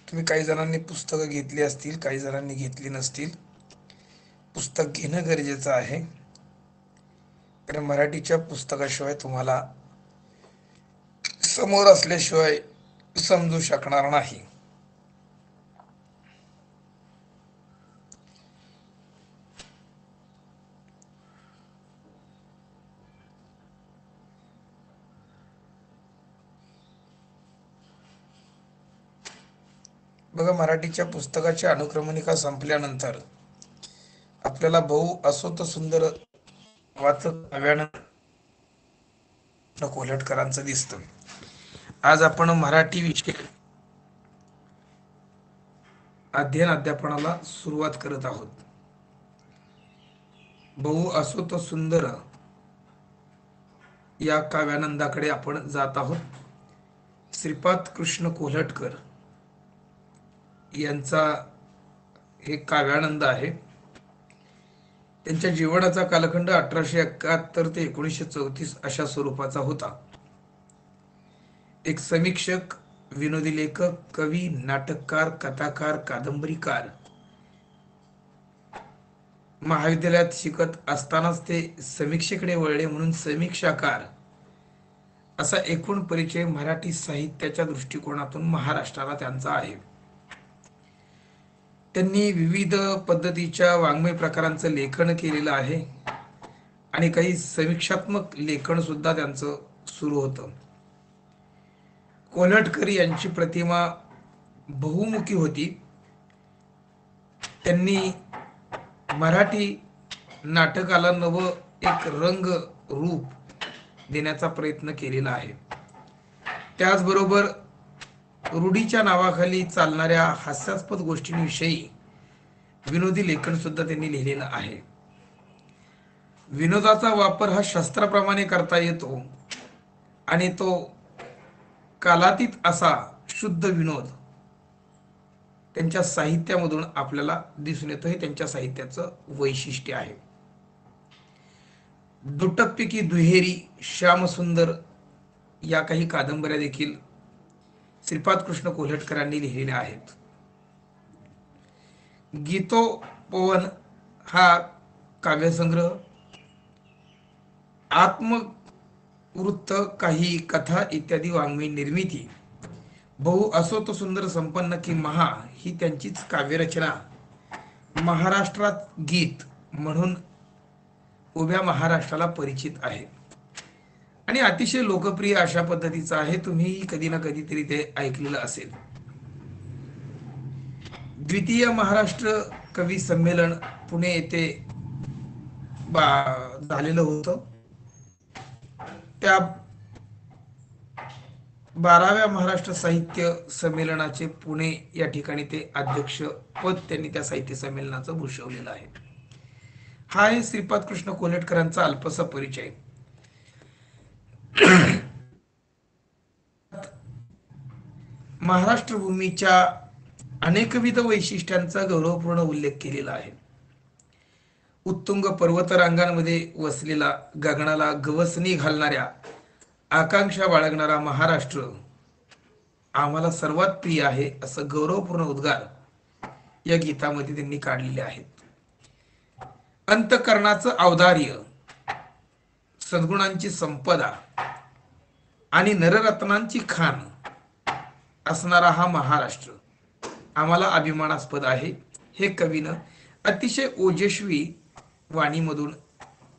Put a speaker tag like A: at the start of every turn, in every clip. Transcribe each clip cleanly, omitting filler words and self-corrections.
A: तुम्ही काही जणांनी पुस्तकं घेतली असतील, काही जणांनी घेतली नसतील. पुस्तक घेणं गरजेचं आहे, कारण मराठीच्या पुस्तकाशिवाय तुम्हाला समोर असल्याशिवाय समजू शकणार नाही. बघा, मराठीच्या पुस्तकाची अनुक्रमणिका संपल्यानंतर आपल्याला बहु असो तर सुंदर वाचक काव्यानंद कोल्हटकरांचं दिसतं. आज आपण मराठी विषय अध्ययन अध्यापनाला सुरुवात करत आहोत. बहु असो तो सुंदर या काव्यानंदाकडे आपण जात आहोत. श्रीपाद कृष्ण कोल्हटकर यांचा हे काव्यानंद आहे. त्यांच्या जीवनाचा कालखंड 1871 ते 1934 अशा स्वरूपाचा होता. एक समीक्षक, विनोदी लेखक, कवी, नाटककार, कथाकार, कादंबरीकार. महाविद्यालयात शिकत असतानाच ते समीक्षेकडे वळले म्हणून समीक्षाकार असा एकूण परिचय मराठी साहित्याच्या दृष्टिकोनातून महाराष्ट्राला त्यांचा आहे. त्यांनी विविध पद्धतीच्या वाङ्मय प्रकारांचं लेखन केलेलं आहे आणि काही समीक्षात्मक लेखन सुद्धा त्यांचं सुरू होतं. कोल्हटकर यांची प्रतिमा बहुमुखी होती. त्यांनी मराठी नाटकाला नवं एक रंग रूप देण्याचा प्रयत्न केलेला आहे. त्याचबरोबर रूढीच्या नावाखाली चालणाऱ्या हास्यास्पद गोष्टींविषयी विनोदी लेखन सुद्धा त्यांनी लिहिलेलं आहे. विनोदाचा वापर हा शस्त्राप्रमाणे करता येतो आणि तो कालातीत असा शुद्ध विनोद त्यांच्या साहित्यामधून आपल्याला दिसून येतो. हे त्यांच्या साहित्याचं वैशिष्ट्य आहे. दुटप्पी की दुहेरी, श्यामसुंदर या काही कादंबऱ्या देखील श्रीपाद कृष्ण कोल्हटकरांनी लिहिलेल्या आहेत. गीतोपवन हा काव्यसंग्रह, आत्मवृत्त, काही कथा इत्यादी वाङ्मयीन निर्मिती, बहु असो तो सुंदर, संपन्न की महा ही त्यांचीच काव्यरचना महाराष्ट्रात गीत म्हणून उभ्या महाराष्ट्राला परिचित आहे आणि अतिशय लोकप्रिय अशा पद्धतीचं आहे. तुम्ही कधी ना कधीतरी ते ऐकलेलं असेल. द्वितीय महाराष्ट्र कवी संमेलन पुणे येथे झालेलं होतं. त्या 12व्या महाराष्ट्र साहित्य संमेलनाचे पुणे या ठिकाणी ते अध्यक्ष पद त्यांनी त्या साहित्य संमेलनाचं भूषवलेलं आहे. हा आहे श्रीपाद कृष्ण कोल्हटकरांचा अल्पसा परिचय. महाराष्ट्र भूमीच्या अनेकविध वैशिष्ट्यांचा गौरवपूर्ण उल्लेख केलेला आहे. उत्तुंग पर्वतरांगांमध्ये वसलेला, गगनाला गवसणी घालणाऱ्या, आकांक्षा बाळगणारा महाराष्ट्र आम्हाला सर्वात प्रिय आहे, असं गौरवपूर्ण उद्गार या गीतामध्ये त्यांनी काढलेले आहेत. अंतःकरणाचं औदार्य, सद्गुणांची संपदा आणि नररत्नांची खाण असणारा हा महाराष्ट्र आम्हाला अभिमानास्पद आहे, हे कवीनं अतिशय ओजस्वी वाणीमधून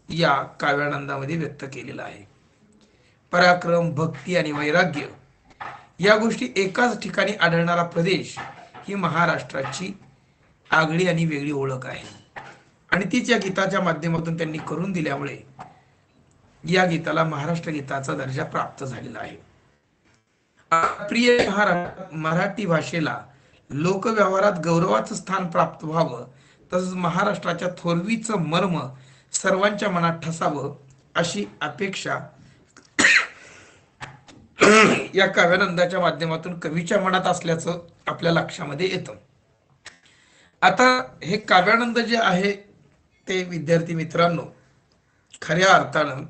A: या काव्यानंदामध्ये व्यक्त केलेलं आहे. पराक्रम, भक्ती आणि वैराग्य या गोष्टी एकाच ठिकाणी आढळणारा प्रदेश ही महाराष्ट्राची आगळी आणि वेगळी ओळख आहे आणि तीच या गीताच्या माध्यमातून त्यांनी करून दिल्यामुळे या गीताला महाराष्ट्र गीताचा दर्जा प्राप्त झालेला आहे. प्रिय मराठी भाषेला लोकव्यवहारात गौरवाचं स्थान प्राप्त व्हावं, तसंच महाराष्ट्राच्या थोरवीचं मर्म सर्वांच्या मनात ठसावं अशी अपेक्षा या काव्यानंदाच्या माध्यमातून कवीच्या मनात असल्याचं आपल्या लक्षामध्ये येतं. आता हे काव्यानंद जे आहे ते विद्यार्थी मित्रांनो, खऱ्या अर्थानं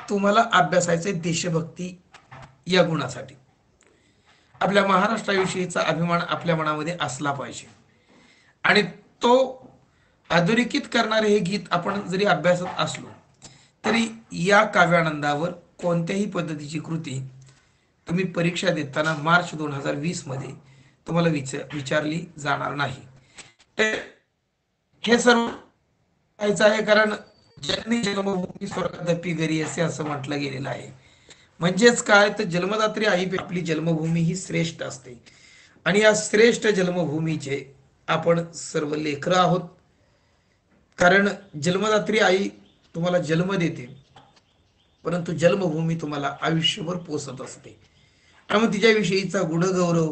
A: तुम्हाला अभ्यासायचे देशभक्ती या गुणासाठी. आपल्या महाराष्ट्राविषयीचा अभिमान आपल्या मनामध्ये असला पाहिजे. आणि तो अधोरेखित करणारे हे गीत आपण जरी अभ्यासत असलो तरी या काव्यानंदावर कोणत्याही पद्धतीची कृती तुम्ही परीक्षा देताना मार्च 2020 मध्ये तुम्हाला विचारली जाणार नाही. तर हे सर्व व्हायचं आहे कारण जननी जन्मभूमी स्वर्गदपी घरी असे असं म्हटलं गेलेलं आहे. म्हणजेच काय तर जन्मदात्री आई आपली जन्मभूमी ही श्रेष्ठ असते आणि या श्रेष्ठ जन्मभूमीचे आपण सर्व लेकरं आहोत. कारण जन्मदात्री आई तुम्हाला जन्म देते परंतु जन्मभूमी तुम्हाला आयुष्यभर पोसत असते. त्यामुळे तिच्याविषयीचा गुणगौरव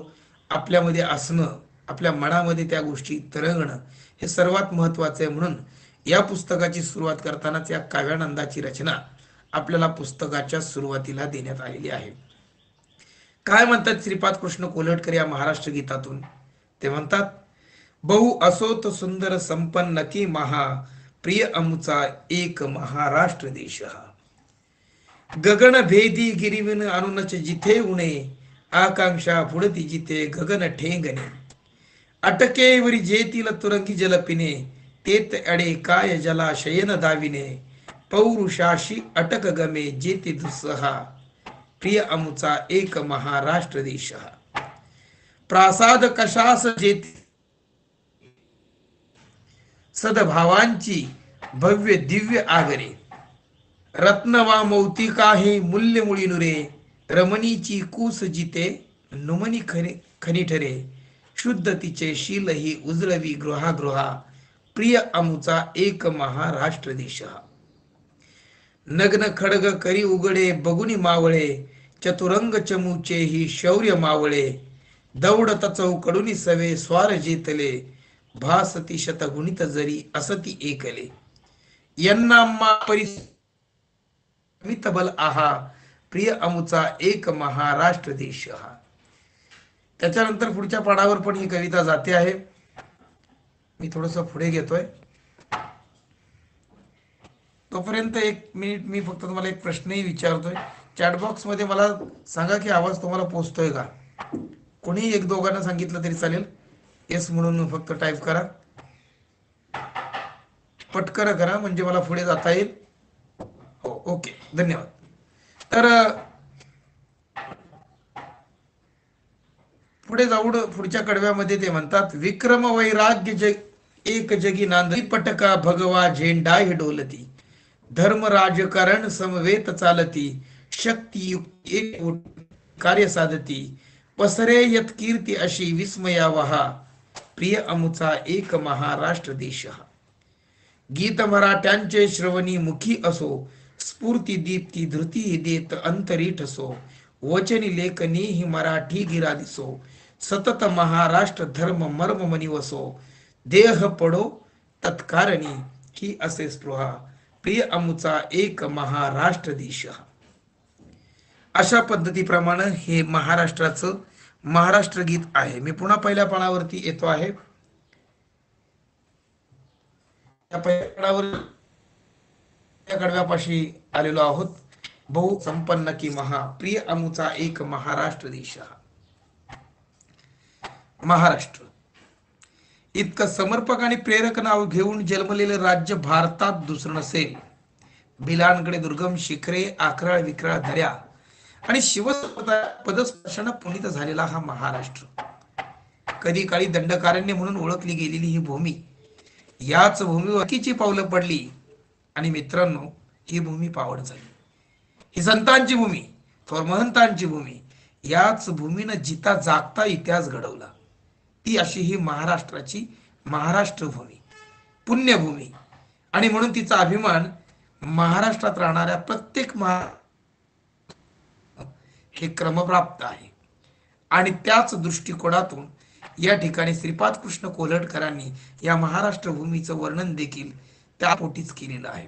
A: आपल्यामध्ये असणं, आपल्या मनामध्ये त्या गोष्टी तरंगणं हे सर्वात महत्वाचं आहे. म्हणून या पुस्तकाची सुरुवात करतानाच या काव्यानंदाची रचना आपल्याला पुस्तकाच्या सुरुवातीला देण्यात आलेली आहे. काय म्हणतात श्रीपाद कृष्ण कोल्हटकर या महाराष्ट्र गीतातून? ते म्हणतात, बहु असोत सुंदर संपन्न की महा, प्रिय अमुचा एक महाराष्ट्र देश हा. गगन भेदी गिरिविन अनुनच जिथे उणे, आकांक्षा पुढती जिथे गगन ठेंगणे. अटकेवरी जेतील तुरंगी जल पिणे, तेत अडे काय जला शयन दाविने. पौरुषाशी अटक गमे जेते दुस्सहा, प्रिय अमुचा एक महाराष्ट्र देश हा. प्रासाद कशास जेते सद्भावांची भव्य दिव्य आगरे. रत्न वा मौतिका हे मूल्य मुळी नुरे, रमणीची कूस जिते नुमनी खनी ठरे. शुद्ध तिचे शील ही उजळवी गृहागृहा, प्रिय अमुचा एक महाराष्ट्र देश हा. नग्न खडग करी उघडे बगुनी मावळे, चतुरंग चमूचे ही शौर्य मावळे. दौडत चौकडुनी सवे स्वार जेतले, भासती शतगुणित जरी असती एकले. यन्नाम्मा परिमित बल आहा, प्रिय अमुचा एक महाराष्ट्र देश हा. त्याच्यानंतर पुढच्या पानावर पण ही कविता जाते आहे. मी थोडस पुढे घेतोय. तोपर्यंत 1 मिनिट मी फक्त तुम्हाला एक प्रश्नही विचारतोय. चॅटबॉक्स मध्ये मला सांगा की आवाज तुम्हाला पोहोचतोय का? कोणी एक दोघांना सांगितलं तरी चालेल. येस म्हणून फक्त टाईप करा, पटकन करा म्हणजे मला पुढे जाता येईल. हो, ओके, धन्यवाद. तर पुढे जाऊन पुढच्या कडव्यामध्ये ते म्हणतात, विक्रम वैराग्य एक जगी नांदी, पटका भगवा झेंडा हे डोलती. धर्म राजकारण समवेत चालती, शक्ती युक्ती एक कार्य साधती. पसरे यत कीर्ती अशी विस्मयावहा, प्रिय अमुचा एक महाराष्ट्र देश हा. गीत मराठ्यांचे श्रवणी मुखी असो, स्फूर्ती दीप्ती धृती देत अंतरीठ असो. वचनी लेखनी ही मराठी गिरा दिसो, सतत महाराष्ट्र धर्म मर्म मनी वसो. देह पडो तत्कारणी ही असे स्पृहा, प्रिय अमुचा एक महाराष्ट्र देश हा. अशा पद्धतीप्रमाणे हे महाराष्ट्राचं महाराष्ट्र गीत आहे. मी पुन्हा पहिल्या पानावरती येतो आहे. त्या पहिल्या पानावर त्या कडव्यापाशी आलेलो आहोत. बहु संपन्न की महा, प्रिय अमुचा एक महाराष्ट्र देश हा. महाराष्ट्र इतकं समर्पक आणि प्रेरक नाव घेऊन जन्मलेलं राज्य भारतात दुसरं नसेल. बिलांकडे दुर्गम शिखरे, आकराळ विक्राळ दऱ्या आणि पदस्पर्शाने पुनीत झालेला हा महाराष्ट्र. कधी काळी दंडकारण्य म्हणून ओळखली गेलेली ही भूमी, याच भूमीवर हकीची पावलं पडली. आणि मित्रांनो, ही भूमी पावन झाली. ही संतांची भूमी, थोर महंतांची भूमी. याच भूमीनं जिता जागता इतिहास घडवला. ती अशी ही महाराष्ट्राची महाराष्ट्र भूमी, पुण्यभूमी. आणि म्हणून तिचा अभिमान महाराष्ट्रात राहणाऱ्या प्रत्येक हे क्रमप्राप्त आहे. आणि त्याच दृष्टिकोनातून या ठिकाणी श्रीपाद कृष्ण कोल्हटकरांनी या महाराष्ट्र भूमीचं वर्णन देखील त्या पोटीच केलेलं आहे.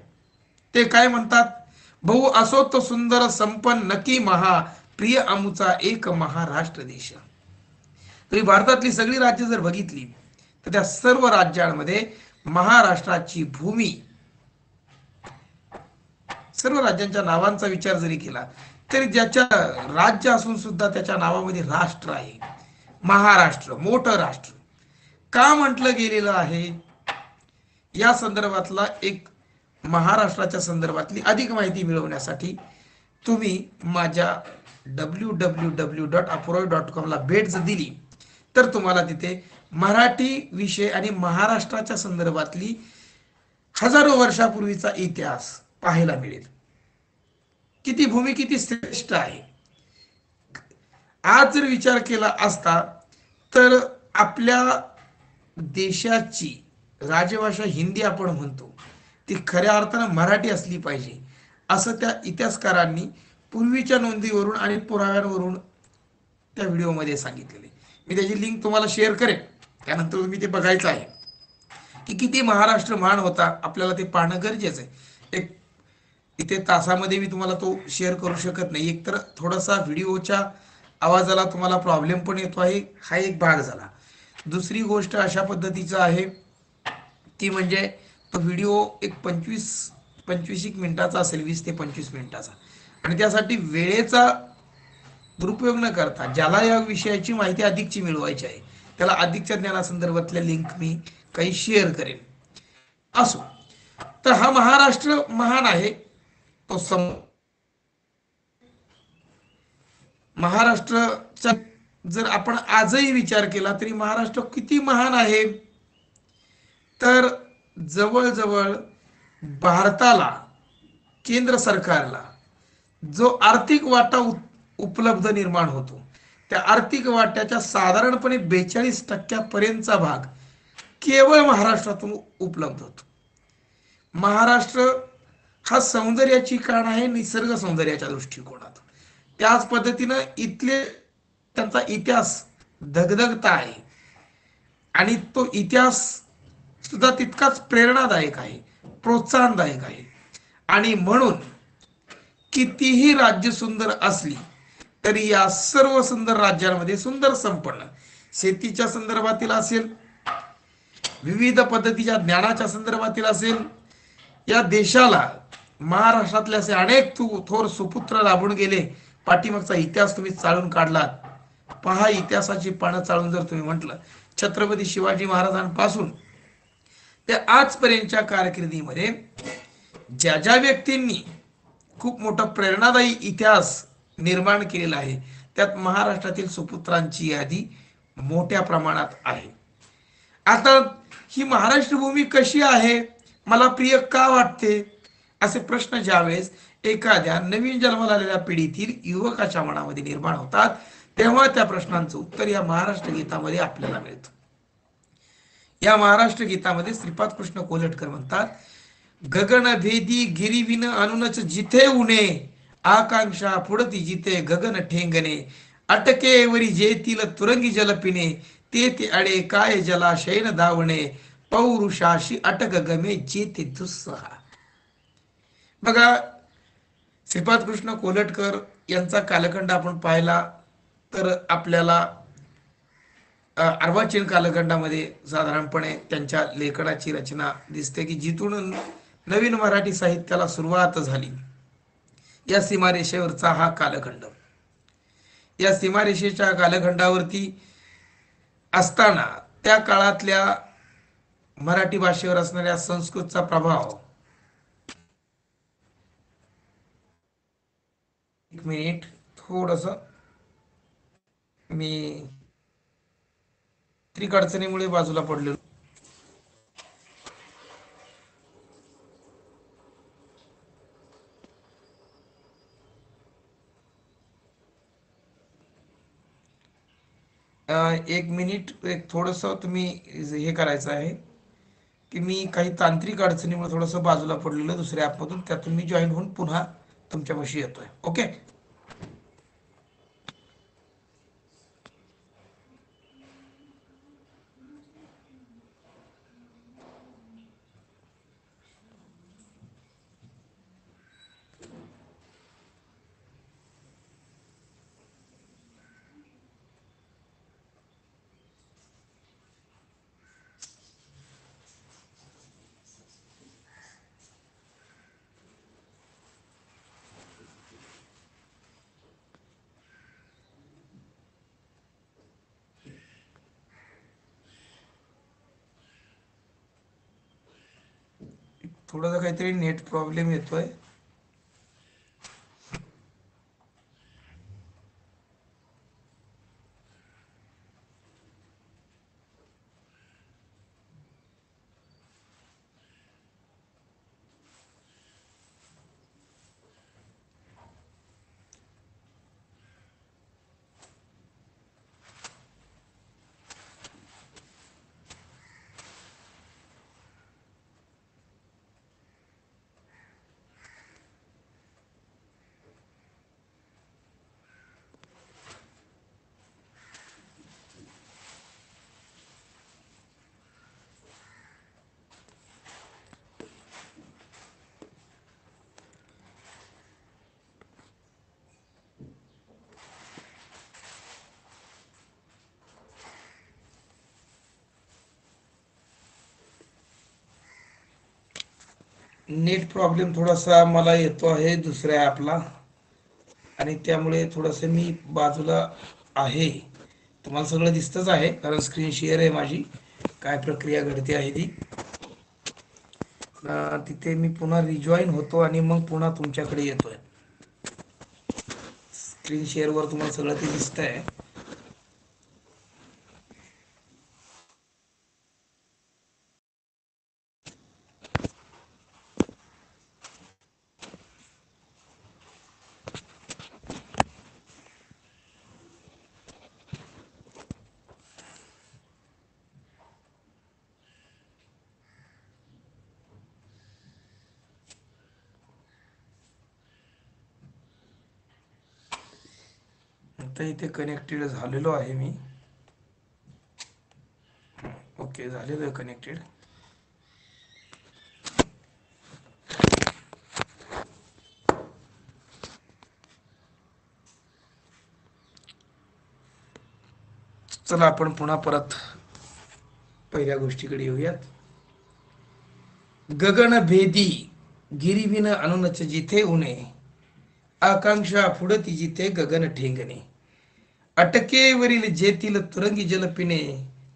A: ते काय म्हणतात? बहु असोत सुंदर संपन्न की महा, प्रिय अमुचा एक महाराष्ट्र देश. तुम्ही भारतातली सगळी राज्य जर बघितली तर त्या सर्व राज्यांमध्ये महाराष्ट्राची भूमी, सर्व राज्यांच्या नावांचा विचार जरी केला तरी ज्याच्या राज्य असून सुद्धा त्याच्या नावामध्ये राष्ट्र आहे, महाराष्ट्र मोठं राष्ट्र का म्हटलं गेलेलं आहे, या संदर्भातला एक महाराष्ट्राच्या संदर्भातली अधिक माहिती मिळवण्यासाठी तुम्ही माझ्या www.apuroy.com ला भेट जर दिली तर तुम्हाला तिथे मराठी विषय आणि महाराष्ट्राच्या संदर्भातली हजारो वर्षापूर्वीचा इतिहास पाहायला मिळेल. किती भूमी किती श्रेष्ठ आहे. आज जर विचार केला असता तर आपल्या देशाची राजभाषा हिंदी आपण म्हणतो, ती खऱ्या अर्थानं मराठी असली पाहिजे असं त्या इतिहासकारांनी पूर्वीच्या नोंदीवरून आणि पुराव्यांवरून त्या व्हिडिओमध्ये सांगितलेले. मी त्याची लिंक तुम्हाला शेअर करेन, त्यानंतर तुम्ही ते बघायचं आहे की किती महाराष्ट्र महान होता. आपल्याला ते पाहणं गरजेचं आहे. एक इथे तासामध्ये मी तुम्हाला तो शेअर करू शकत नाही. एकतर थोडासा व्हिडिओच्या आवाजाला तुम्हाला प्रॉब्लेम पण येतो आहे, हा एक भाग झाला. दुसरी गोष्ट अशा पद्धतीचा आहे ती म्हणजे तो व्हिडिओ एक 25 एक मिनिटाचा असेल, 20 ते 25 मिनिटाचा, आणि त्यासाठी वेळेचा दुरुपयोग न करता ज्याला या विषयाची माहिती अधिकची मिळवायची आहे त्याला अधिकच्या ज्ञानासंदर्भातल्या लिंक मी काही शेअर करेन. असो, तर हा महाराष्ट्र महान आहे. तो महाराष्ट्राचा जर आपण आजही विचार केला तरी महाराष्ट्र किती महान आहे. तर जवळजवळ भारताला, केंद्र सरकारला जो आर्थिक वाटा उपलब्ध निर्माण होतो त्या आर्थिक वाट्याच्या साधारणपणे 42% भाग केवळ महाराष्ट्रातून उपलब्ध होतो. महाराष्ट्र हा सौंदर्याची कान आहे निसर्ग सौंदर्याच्या दृष्टिकोनात. त्याच पद्धतीनं इथले त्यांचा इतिहास धगधगता आहे आणि तो इतिहास सुद्धा तितकाच प्रेरणादायक आहे, प्रोत्साहनदायक आहे. आणि म्हणून कितीही राज्य सुंदर असली तरी या सर्व सुंदर राज्यांमध्ये सुंदर संपन्न शेतीच्या संदर्भातील असेल, विविध पद्धतीच्या ज्ञानाच्या संदर्भातील असेल, या देशाला महाराष्ट्रातले असे अनेक थोर सुपुत्र लाभून गेले. पाठीमागचा इतिहास तुम्ही चाळून काढलात, पहा इतिहासाची पानं चाळून जर तुम्ही म्हटलं, छत्रपती शिवाजी महाराजांपासून त्या आजपर्यंतच्या कारकिर्दीमध्ये ज्या ज्या व्यक्तींनी खूप मोठा प्रेरणादायी इतिहास निर्माण केलेला आहे त्यात महाराष्ट्रातील सुपुत्रांची यादी मोठ्या प्रमाणात आहे. आता ही महाराष्ट्र भूमी कशी आहे, मला प्रिय का वाटते, असे प्रश्न ज्यावेळेस एखाद्या नवीन जन्माला आलेल्या पिढीतील युवकाच्या मनामध्ये निर्माण होतात तेव्हा त्या प्रश्नांचं उत्तर या महाराष्ट्र गीतामध्ये आपल्याला मिळतं. या महाराष्ट्र गीतामध्ये श्रीपाद कृष्ण कोलटकर म्हणतात, गगन भेदी गिरिविन अनुनच जिथे उणे, आकांक्षा पुढती जिथे गगन ठेंगणे, अटके वरी जेतील तुरंगी जल पिणे, ते ते अडे काय जला शयन धावणे, पौरुषाशी अटक गमे जेते दुस्सहा. बघा, श्रीपाद कृष्ण कोलटकर यांचा कालखंड आपण पाहिला तर आपल्याला अर्वाचीन कालखंडामध्ये साधारणपणे त्यांच्या लेखनाची रचना दिसते की जिथून नवीन मराठी साहित्याला सुरुवात झाली. या सीमारेषेवरचा हा कालखंड, या सीमारेषेच्या कालखंडावरती असताना त्या काळातल्या मराठी भाषेवर असणाऱ्या संस्कृतचा प्रभाव, एक मिनिट थोडस मी त्रिक अडचणीमुळे बाजूला पडलेलो. एक मिनिट, एक थोडस तुम्ही हे करायचं आहे की मी काही तांत्रिक अडचणीमुळे थोडस बाजूला पडलेलो दुसऱ्या ॲपमधून, त्यातून मी जॉईन होऊन पुन्हा तुमच्यापाशी येतोय. ओके. थोडासा काहीतरी नेट प्रॉब्लेम येतोय. नेट प्रॉब्लेम थोडासा मला येतो आहे दुसऱ्या ॲपला, आणि त्यामुळे थोडंसं मी बाजूला आहे. तुम्हाला सगळं दिसतच आहे कारण स्क्रीन शेअर आहे माझी. काय प्रक्रिया घडते आहे ती. तिथे मी पुन्हा रिजॉईन होतो आणि मग पुन्हा तुमच्याकडे येतोय. स्क्रीन शेअरवर तुम्हाला सगळं ते दिसतंय. आता इथे कनेक्टेड झालेलो आहे मी. ओके, झालेलो आहे कनेक्टेड. चला आपण पुन्हा परत पहिल्या गोष्टीकडे येऊयात. गगन भेदी गिरिविन अनुनच जिथे उणे, आकांक्षा फुडती जिथे गगन ठेंगणे. अटकेवरील जेथील तुरंगी जल पिणे,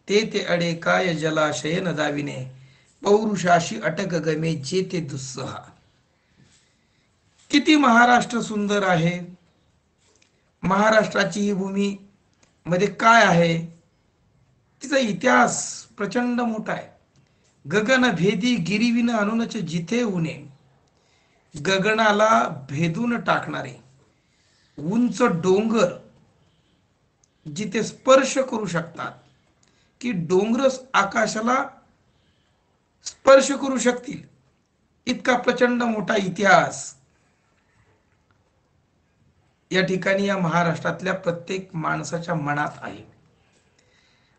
A: ते ते अडे काय जलाशय न दाविने. पौरुषाशी अटक गमे जेथे दुस्सहा. किती महाराष्ट्र सुंदर आहे. महाराष्ट्राची ही भूमी मध्ये काय आहे, तिचा इतिहास प्रचंड मोठा आहे. गगन भेदी गिरिविन अनुनच जिथे उणे, गगनाला भेदून टाकणारे उंच डोंगर जिथे स्पर्श करू शकतात, की डोंगरच आकाशाला स्पर्श करू शकतील, इतका प्रचंड मोठा इतिहास या ठिकाणी या महाराष्ट्रातल्या प्रत्येक माणसाच्या मनात आहे.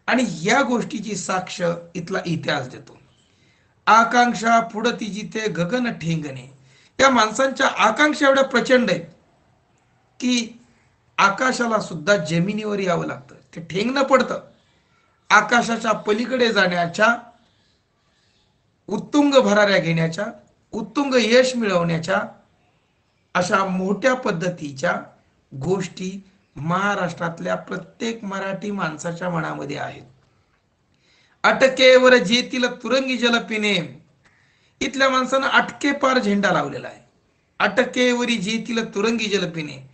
A: आणि या गोष्टीची साक्ष इथला इतिहास देतो. आकांक्षा फुडती जिथे गगन ठेंगणे. त्या माणसांच्या आकांक्षा एवढ्या प्रचंड आहेत की आकाशाला सुद्धा जमिनीवर यावं लागतं, ते ठेंगणं पडतं. आकाशाच्या पलीकडे जाण्याच्या, उत्तुंग भराऱ्या घेण्याच्या, उत्तुंग यश मिळवण्याच्या अशा मोठ्या पद्धतीच्या गोष्टी महाराष्ट्रातल्या प्रत्येक मराठी माणसाच्या मनामध्ये आहेत. अटकेवर जेथील तुरंगी जल पिणे. इथल्या माणसानं अटके पार झेंडा लावलेला आहे. अटकेवरी जेथील तुरंगी जल पिणे,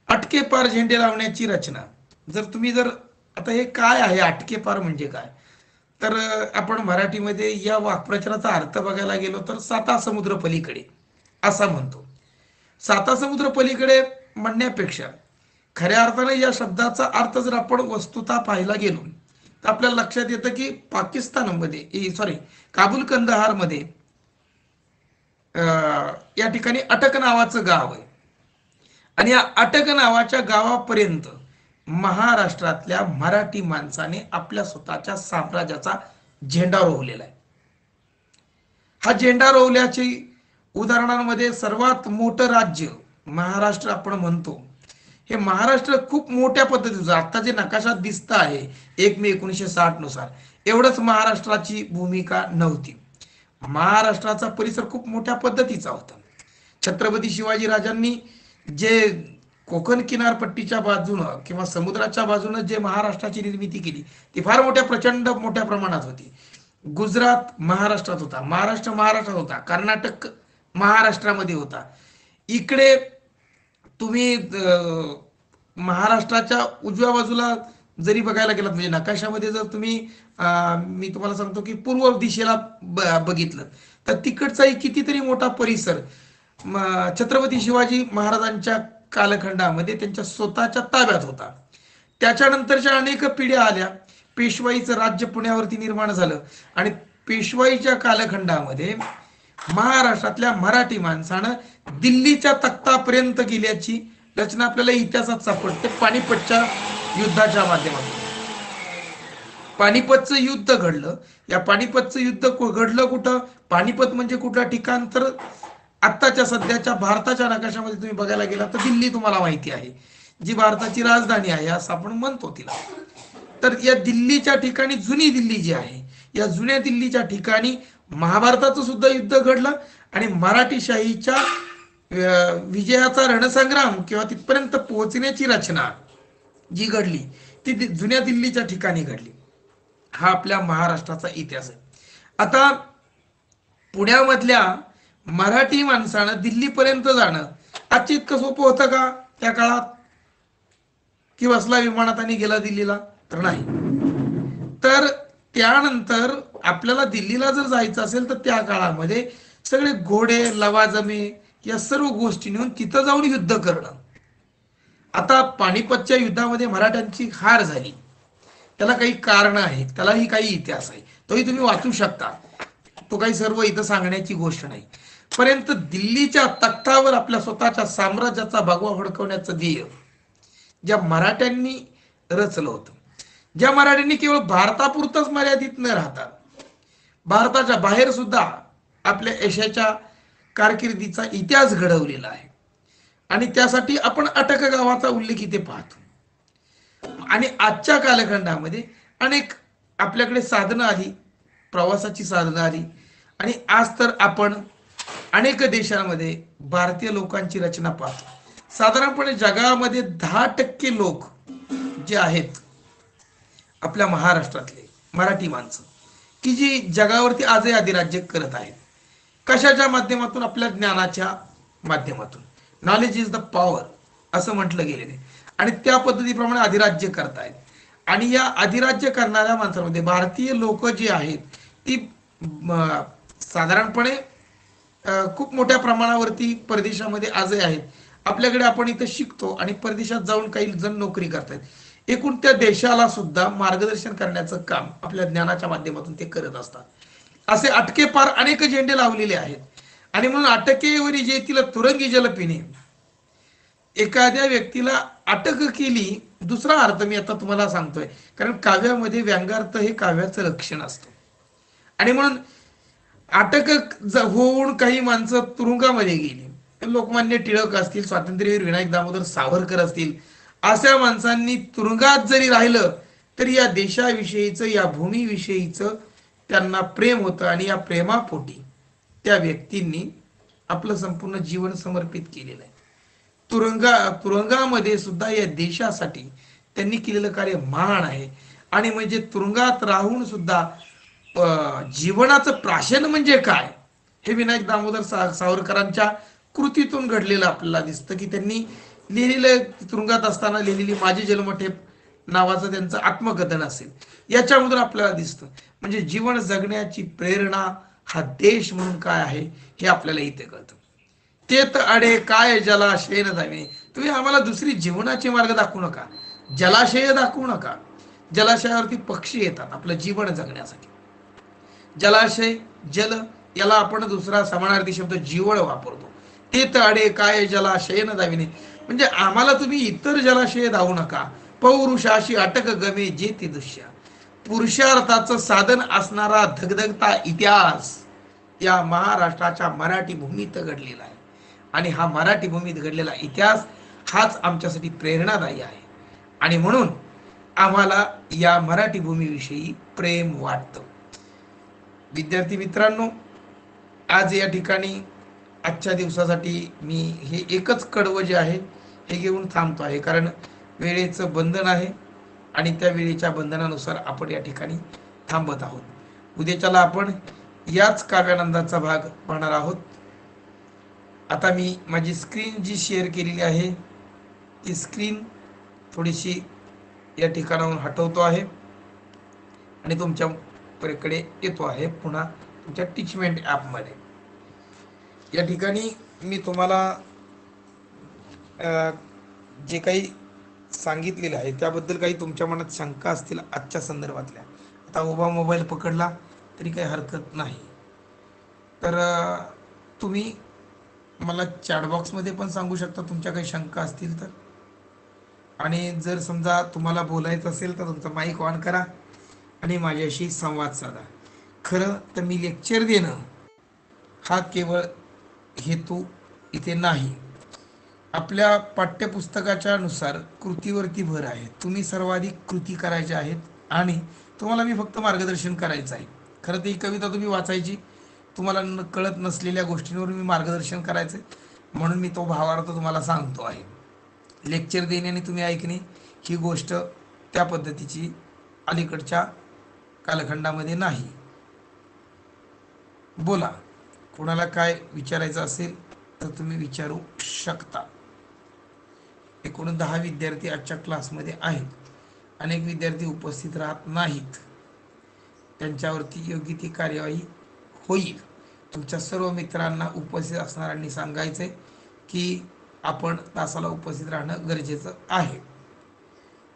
A: अटके पार झेंडे लावण्याची रचना. जर आता हे काय आहे, अटके पार म्हणजे काय, तर आपण मराठीमध्ये या वाक्प्रचाराचा अर्थ बघायला गेलो तर साता समुद्र पलीकडे असा म्हणतो. साता समुद्र पलीकडे म्हणण्यापेक्षा खऱ्या अर्थाने या शब्दाचा अर्थ जर आपण वस्तुतः पाहायला गेलो तर आपल्याला लक्षात येतं की पाकिस्तानमध्ये, काबुल कंदहार मध्ये या ठिकाणी अटक नावाचं गाव आहे. आणि या अटक नावाच्या गावापर्यंत महाराष्ट्रातल्या मराठी माणसाने आपल्या स्वतःच्या साम्राज्याचा झेंडा रोवलेला आहे. हा झेंडा रोवल्याची उदाहरणांमध्ये सर्वात मोठं राज्य महाराष्ट्र आपण म्हणतो. हे महाराष्ट्र खूप मोठ्या पद्धतीचं, आता जे नकाशात दिसत आहे 1 मे 1960 नुसार, एवढंच महाराष्ट्राची भूमिका नव्हती. महाराष्ट्राचा परिसर खूप मोठ्या पद्धतीचा होता. छत्रपती शिवाजी राजांनी जे कोकण किनारपट्टीच्या बाजूनं किंवा समुद्राच्या बाजूनं जे महाराष्ट्राची निर्मिती केली ती फार प्रचंड मोठ्या प्रमाणात होती. गुजरात महाराष्ट्रात होता, महाराष्ट्र महाराष्ट्रात होता, कर्नाटक महाराष्ट्रामध्ये होता. इकडे तुम्ही महाराष्ट्राच्या उजव्या बाजूला जरी बघायला गेलात, म्हणजे नकाशामध्ये जर तुम्ही मी तुम्हाला सांगतो की पूर्व दिशेला बघितलं तर तिकडचाही कितीतरी मोठा परिसर छत्रपती शिवाजी महाराजांच्या कालखंडामध्ये त्यांच्या स्वतःच्या ताब्यात होता. त्याच्यानंतरच्या अनेक पिढ्या आल्या, पेशवाईचं राज्य पुण्यावरती निर्माण झालं आणि पेशवाईच्या कालखंडामध्ये महाराष्ट्रातल्या मराठी माणसानं दिल्लीच्या तख्तापर्यंत गेल्याची रचना आपल्याला इतिहासात सापडते. पानिपतच्या युद्धाच्या माध्यमातून पानिपतचं युद्ध घडलं. या पानिपतचं युद्ध घडलं कुठं? पानिपत म्हणजे कुठलं ठिकाण? तर आत्ताच्या सध्याच्या भारताच्या नकाशामध्ये तुम्ही बघायला गेला तर दिल्ली तुम्हाला माहिती आहे, जी भारताची राजधानी आहे असं आपण म्हणतो तिला. तर या दिल्लीच्या ठिकाणी जुनी दिल्ली जी आहे, या जुन्या दिल्लीच्या ठिकाणी महाभारताचं सुद्धा युद्ध घडलं आणि मराठीशाहीच्या विजयाचा रणसंग्राम किंवा तिथपर्यंत पोहोचण्याची रचना जी घडली ती जुन्या दिल्लीच्या ठिकाणी घडली. हा आपल्या महाराष्ट्राचा इतिहास आहे. आता पुण्यामधल्या मराठी माणसानं दिल्लीपर्यंत जाणं आजची इतकं सोपं होतं का त्या काळात? की बसला विमानात आणि गेला दिल्लीला? तर नाही. तर त्यानंतर आपल्याला दिल्लीला जर जायचं असेल तर त्या काळामध्ये सगळे घोडे, लवाजमे या सर्व गोष्टी नेऊन तिथं जाऊन युद्ध करणं. आता पानिपतच्या युद्धामध्ये मराठ्यांची हार झाली, त्याला काही कारण आहेत, त्यालाही काही इतिहास आहे, तोही तुम्ही वाचू शकता. तो काही सर्व इथं सांगण्याची गोष्ट नाही. पर्यंत दिल्लीच्या तख्तावर आपल्या स्वतःच्या साम्राज्याचा भगवा फडकवण्याचं ध्येय ज्या मराठ्यांनी रचलं होतं, ज्या मराठ्यांनी केवळ भारतापुरतच मर्यादित न राहता भारताच्या बाहेर सुद्धा आपल्या यशाच्या कारकिर्दीचा इतिहास घडवलेला आहे. आणि त्यासाठी आपण अटक गावाचा उल्लेख इथे पाहतो. आणि आजच्या कालखंडामध्ये अनेक आपल्याकडे साधनं आली, प्रवासाची साधनं आली आणि आज तर आपण अनेक देशांमध्ये भारतीय लोकांची रचना पाहतो. साधारणपणे जगामध्ये 10% लोक जे आहेत आपल्या महाराष्ट्रातले मराठी माणसं, की जी जगावरती आजही अधिराज्य करत आहेत. कशाच्या माध्यमातून? आपल्या ज्ञानाच्या माध्यमातून. नॉलेज इज द पॉवर असं म्हटलं गेलेलं आहे आणि त्या पद्धतीप्रमाणे अधिराज्य करतायत. आणि या अधिराज्य करणाऱ्या माणसांमध्ये भारतीय लोक जी आहेत ती साधारणपणे खूप मोठ्या प्रमाणावरती परदेशामध्ये आजही आहेत. आपल्याकडे आपण इथं शिकतो आणि परदेशात जाऊन काही जण नोकरी करतात. एकूण त्या देशाला सुद्धा मार्गदर्शन करण्याचं काम आपल्या ज्ञानाच्या माध्यमातून ते करत असतात. असे अटके पार अनेक झेंडे लावलेले आहेत. आणि म्हणून अटकेवरी जे तिला तुरंगी जल पिणे, एखाद्या व्यक्तीला अटक केली, दुसरा अर्थ मी आता तुम्हाला सांगतोय, कारण काव्यामध्ये व्यंगार्थ हे काव्याचं लक्षण असतं. आणि म्हणून अटक होऊन काही माणसं तुरुंगामध्ये गेली, लोकमान्य टिळक असतील, स्वातंत्र्यवीर विनायक दामोदर सावरकर असतील, अशा माणसांनी तुरुंगात जरी राहिलं तरी या देशाविषयीचं, या भूमीविषयीचं त्यांना प्रेम होतं आणि या प्रेमापोटी त्या व्यक्तींनी आपलं संपूर्ण जीवन समर्पित केलेलं आहे. तुरुंगामध्ये सुद्धा या देशासाठी त्यांनी केलेलं कार्य महान आहे. आणि म्हणजे तुरुंगात राहून सुद्धा जीवनाचं प्राशन म्हणजे काय हे विनायक दामोदर सावरकरांच्या कृतीतून घडलेलं आपल्याला दिसतं. की त्यांनी लिहिलेलं, तुरुंगात असताना लिहिलेली माझी जन्मठेप नावाचं त्यांचं आत्मकथन असेल, याच्यामधून आपल्याला दिसतं. म्हणजे जीवन जगण्याची प्रेरणा हा देश म्हणून काय आहे हे आपल्याला इथे कळतं. तेत अडे काय जलाशय न जाणे, तुम्ही आम्हाला दुसरी जीवनाचे मार्ग दाखवू नका, जलाशय दाखवू नका. जलाशयावरती पक्षी येतात आपलं जीवन जगण्यासाठी. जलाशय, जल, याला आपण दुसरा समानार्थी शब्द जीवन वापरतो. तेत अडे काय जलाशय न दाविने, म्हणजे आम्हाला तुम्ही इतर जलाशय धावू नका. पौरुषाशी अटक गमे जे ती दृश्य, पुरुषार्थाचं साधन असणारा धगधगता इतिहास या महाराष्ट्राच्या मराठी भूमीत घडलेला आहे. आणि हा मराठी भूमीत घडलेला इतिहास हाच आमच्यासाठी प्रेरणादायी आहे. आणि म्हणून आम्हाला या मराठी भूमीविषयी प्रेम वाटतं. विद्यार्थी मित्रांनो, आज या ठिकाणी आजच्या दिवसासाठी मी हे एकच कडवं जे आहे हे घेऊन थांबतो आहे, कारण वेळेचं बंधन आहे आणि त्या वेळेच्या बंधनानुसार आपण या ठिकाणी थांबत आहोत. उद्याच्याला आपण याच काव्यानंदाचा भाग पाहणार आहोत. आता मी माझी स्क्रीन जी शेअर केलेली आहे ती स्क्रीन थोडीशी या ठिकाणाहून हटवतो आहे आणि तुमच्याकडे येतो आहे पुन्हा तुमच्या टीचमेंट ॲपमध्ये. या ठिकाणी मी तुम्हाला जे काही सांगितलेलं आहे त्याबद्दल काही तुमच्या मनात शंका असतील आजच्या संदर्भातल्या, आता उभा मोबाईल पकडला तरी काही हरकत नाही. तर तुम्ही मला चॅटबॉक्समध्ये पण सांगू शकता तुमच्या काही शंका असतील तर. आणि जर समजा तुम्हाला बोलायचं असेल तर तुमचा माईक ऑन करा आणि माझ्याशी संवाद साधा. खरं तर मी लेक्चर देणं हा केवळ हेतू इथे नाही. आपल्या पाठ्यपुस्तकाच्या नुसार कृतीवरती भर आहे. तुम्ही सर्वाधिक कृती करायच्या आहेत आणि तुम्हाला मी फक्त मार्गदर्शन करायचं आहे. खरं तर ही कविता तुम्ही वाचायची, तुम्हाला कळत नसलेल्या गोष्टींवर मी मार्गदर्शन करायचं म्हणून मी तो भावार्थ तुम्हाला सांगतो आहे. लेक्चर देणे आणि तुम्ही ऐकणे ही गोष्ट त्या पद्धतीची अलीकडच्या कालखंडामध्ये नाही. बोला, कोणाला काय विचारायचं असेल तर तुम्ही विचारू शकता. एकूण 10 विद्यार्थी आजच्या क्लासमध्ये आहेत. अनेक विद्यार्थी उपस्थित राहत नाहीत, त्यांच्यावरती योग्य ती कार्यवाही होईल. तुमच्या सर्व मित्रांना उपस्थित असणाऱ्यांनी सांगायचे की आपण तासाला उपस्थित राहणं गरजेचं आहे.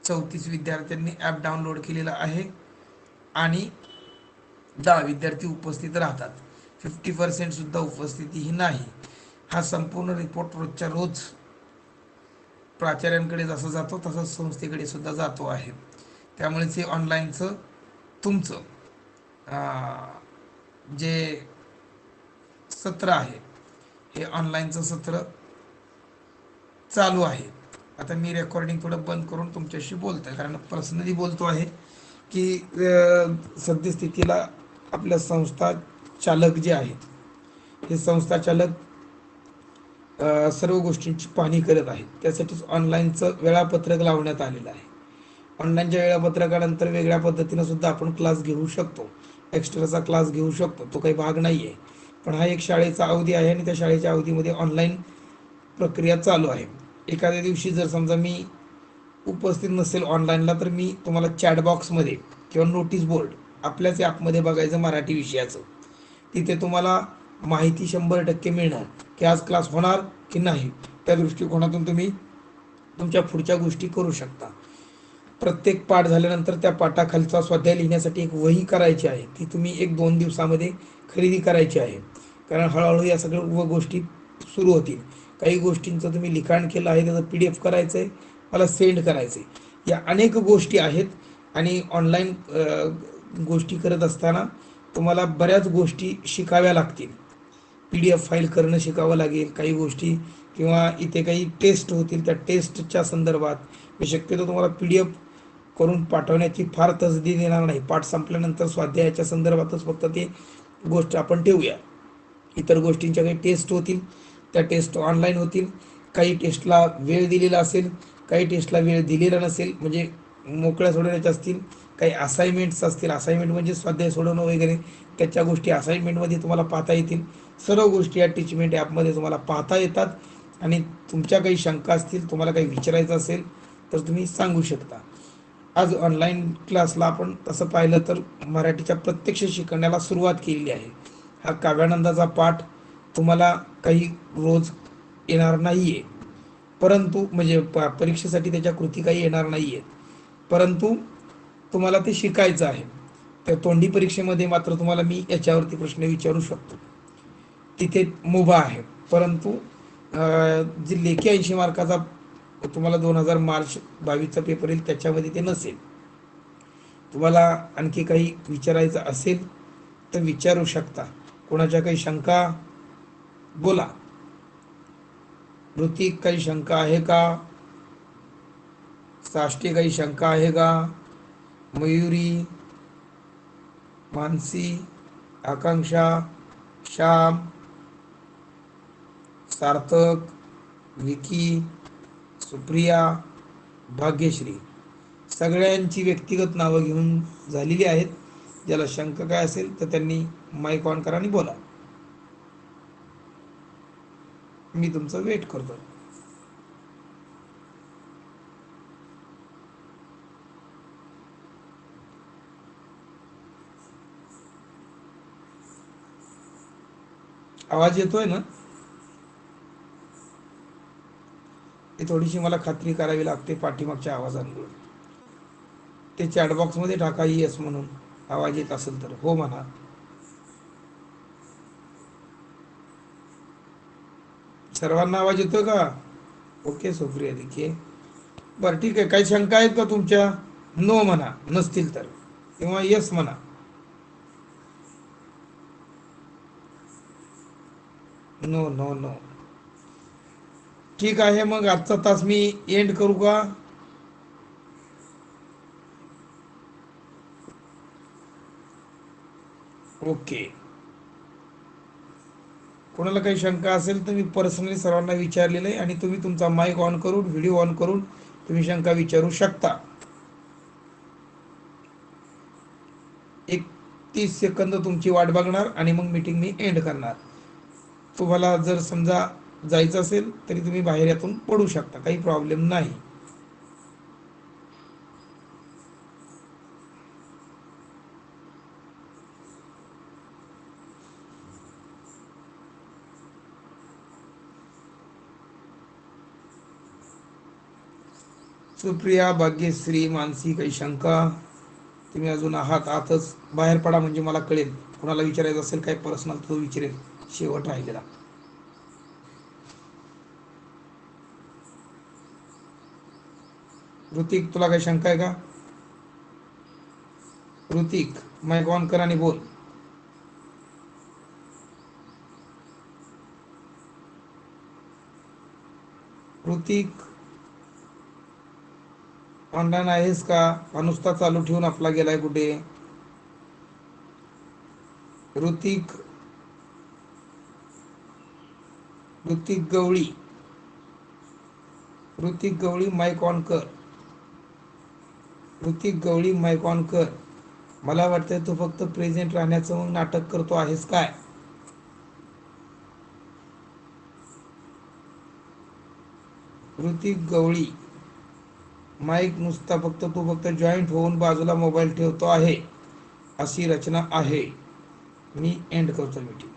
A: 34 विद्यार्थ्यांनी ॲप डाउनलोड केलेलं आहे आणि 10 विद्यार्थी उपस्थित राहतात. 50% सुद्धा उपस्थिती ही नाही. हा संपूर्ण रिपोर्ट रोजच्या रोज प्राचार्यांकडे जसा जातो तसंच संस्थेकडे सुद्धा जातो आहे. त्यामुळेच हे ऑनलाईनचं तुमचं जे सत्र आहे हे ऑनलाईनचं सत्र चालू आहे. आता मी रेकॉर्डिंग थोडं बंद करून तुमच्याशी बोलतो आहे, कारण पर्सनली बोलतो आहे की सद्यस्थितीला आपल्या संस्था चालक जे आहेत हे संस्था चालक सर्व गोष्टींची पाहणी करत आहेत. त्यासाठीच ऑनलाईनचं वेळापत्रक लावण्यात आलेलं आहे. ऑनलाईनच्या वेळापत्रकानंतर वेगळ्या पद्धतीनं सुद्धा आपण क्लास घेऊ शकतो, एक्स्ट्राचा क्लास घेऊ शकतो, तो काही भाग नाही आहे. पण हा एक शाळेचा अवधी आहे आणि त्या शाळेच्या अवधीमध्ये ऑनलाईन प्रक्रिया चालू आहे. एखाद्या दिवशी जर समजा मी उपस्थित नसेल ऑनलाईनला तर मी तुम्हाला चॅटबॉक्समध्ये किंवा नोटीस बोर्ड आपल्याच ॲपमध्ये बघायचं मराठी विषयाचं, तिथे तुम्हाला माहिती 100% मिळणार की आज क्लास होणार की नाही. त्या दृष्टिकोनातून तुम्ही तुमच्या पुढच्या गोष्टी करू शकता. प्रत्येक पाठ झाल्यानंतर त्या पाठाखालचा स्वाध्याय लिहिण्यासाठी एक वही करायची आहे, ती तुम्ही 1-2 दिवसामध्ये खरेदी करायची आहे. कारण हळूहळू या सगळ्या गोष्टी सुरू होतील. काही गोष्टींचं तुम्ही लिखाण केलं आहे त्याचं PDF करायचं आहे, मला सेंड करायचं आहे. या अनेक गोष्टी आहेत आणि ऑनलाईन गोष्टी करत असताना तुम्हाला बऱ्याच गोष्टी शिकाव्या लागतील. PDF फाईल करणं शिकावं लागेल काही गोष्टी, किंवा इथे काही टेस्ट होतील त्या टेस्टच्या संदर्भात मी शक्यतो तुम्हाला PDF करून पाठवण्याची फार तसदी देणार नाही. पाठ संपल्यानंतर स्वाध्यायाच्या संदर्भातच फक्त ते गोष्ट आपण ठेवूया. इतर गोष्टींच्या काही टेस्ट होतील त्या टेस्ट ऑनलाईन होतील. काही टेस्टला वेळ दिलेला असेल, काही टेस्टला वेळ दिलेला नसेल, म्हणजे मोकळ्या सोडवण्याच्या असतील. काही असाइनमेंट्स असतील, असाइनमेंट म्हणजे स्वाध्याय सोडवणं वगैरे, त्याच्या गोष्टी असाइनमेंटमध्ये तुम्हाला पाहता येतील. सर्व गोष्टी या टीचमेंट ॲपमध्ये तुम्हाला पाहता येतात. आणि तुमच्या काही शंका असतील, तुम्हाला काही विचारायचं असेल तर तुम्ही सांगू शकता. आज ऑनलाईन क्लासला आपण तसं पाहिलं तर मराठीच्या प्रत्यक्ष शिकवण्याला सुरुवात केलेली आहे. हा काव्यानंदाचा पाठ तुम्हाला काही रोज येणार नाही आहे, परंतु म्हणजे परीक्षेसाठी त्याच्या कृती काही येणार नाही आहेत, परंतु तुम्हाला ते शिकायचं आहे. त्या तोंडी परीक्षेमध्ये मात्र तुम्हाला मी याच्यावरती प्रश्न विचारू शकतो, तिथे मुभा आहे. परंतु जी लेखी 80 मार्काचा तुम्हाला 2000 मार्च 22चा पेपर येईल त्याच्यामध्ये ते नसेल. तुम्हाला आणखी काही विचारायचं असेल तर विचारू शकता. कोणाच्या काही शंका बोला. ऋतिक, काही शंका आहे का? साष्टी, काही शंका आहे का? मयुरी, मानसी, आकांक्षा, श्याम, सार्थक, विकी, सुप्रिया, भाग्यश्री, सगळ्यांची व्यक्तिगत नावं घेऊन झालेली आहेत. ज्याला शंका काय असेल तर त्यांनी माईक ऑन करा आणि बोला. मी तुमचा वेट करतो. आवाज येतोय ना? ही थोडीशी मला खात्री करावी लागते पाठीमागच्या आवाजांमुळे. ते चॅटबॉक्स मध्ये टाका येस म्हणून, आवाज येत असेल तर हो म्हणा. सर्वांना आवाज येतोय का? ओके सुप्रिया देखील. बरं ठीक आहे. काही शंका आहेत का तुमच्या? नो म्हणा नसतील तर, किंवा येस म्हणा. No no no. ठीक आहे, मग आजचा तास मी एंड करू का? ओके. कोणाला काही शंका असेल तर मी पर्सनली सर्वांना विचारलेलं आहे, आणि तुम्ही तुमचा माईक ऑन करून व्हिडिओ ऑन करून तुम्ही शंका विचारू शकता. एक 30 सेकंद तुमची वाट बघणार आणि मग मीटिंग मी एंड करणार. तुम्हाला जर समजा जायचं असेल तरी तुम्ही बाहेर यातून पडू शकता, काही प्रॉब्लेम नाही. सुप्रिया, भाग्यश्री, मानसी, काही शंका? तुम्ही अजून आहात आतच, बाहेर पडा म्हणजे मला कळेल. कोणाला विचारायचं असेल काही पर्सनल तो विचारेल शेवट राहिलेला. ऋतिक, तुला काही शंका आहे का? ऋतिक, माईक ऑन कर आणि बोल. ऋतिक, ऑनलाईन आहेस का? हा नुसता चालू ठेवून आपला गेलाय कुठे? ऋतिक, ऋतिक गवळी, ऋतिक गवळी, माईक ऑन कर. ऋतिक गवळी, माईक ऑन कर. मला वाटतंय तू फक्त प्रेझेंट राहण्याचं मग नाटक करतो आहेस काय? ऋतिक गवळी, माईक नुसता फक्त तू फक्त जॉईंट होऊन बाजूला मोबाईल ठेवतो आहे, अशी रचना आहे. मी एंड करतो मीटिंग.